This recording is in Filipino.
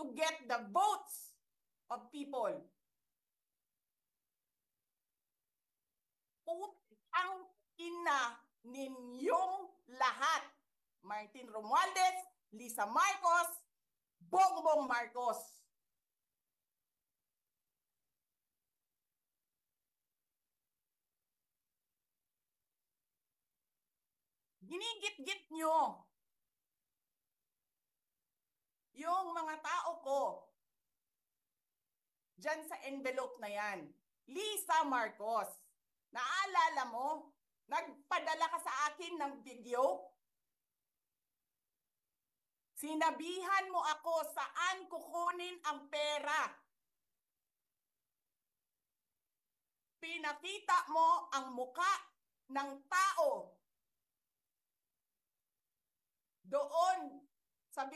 to get the votes of people. Putang ina ninyong lahat. Martin Romualdez, Lisa Marcos, Bongbong Marcos. Ginigit-git nyo yung mga tao ko dyan sa envelope na yan. Lisa Marcos, naalala mo? Nagpadala ka sa akin ng video? Sinabihan mo ako saan kukunin ang pera. Pinakita mo ang muka ng tao doon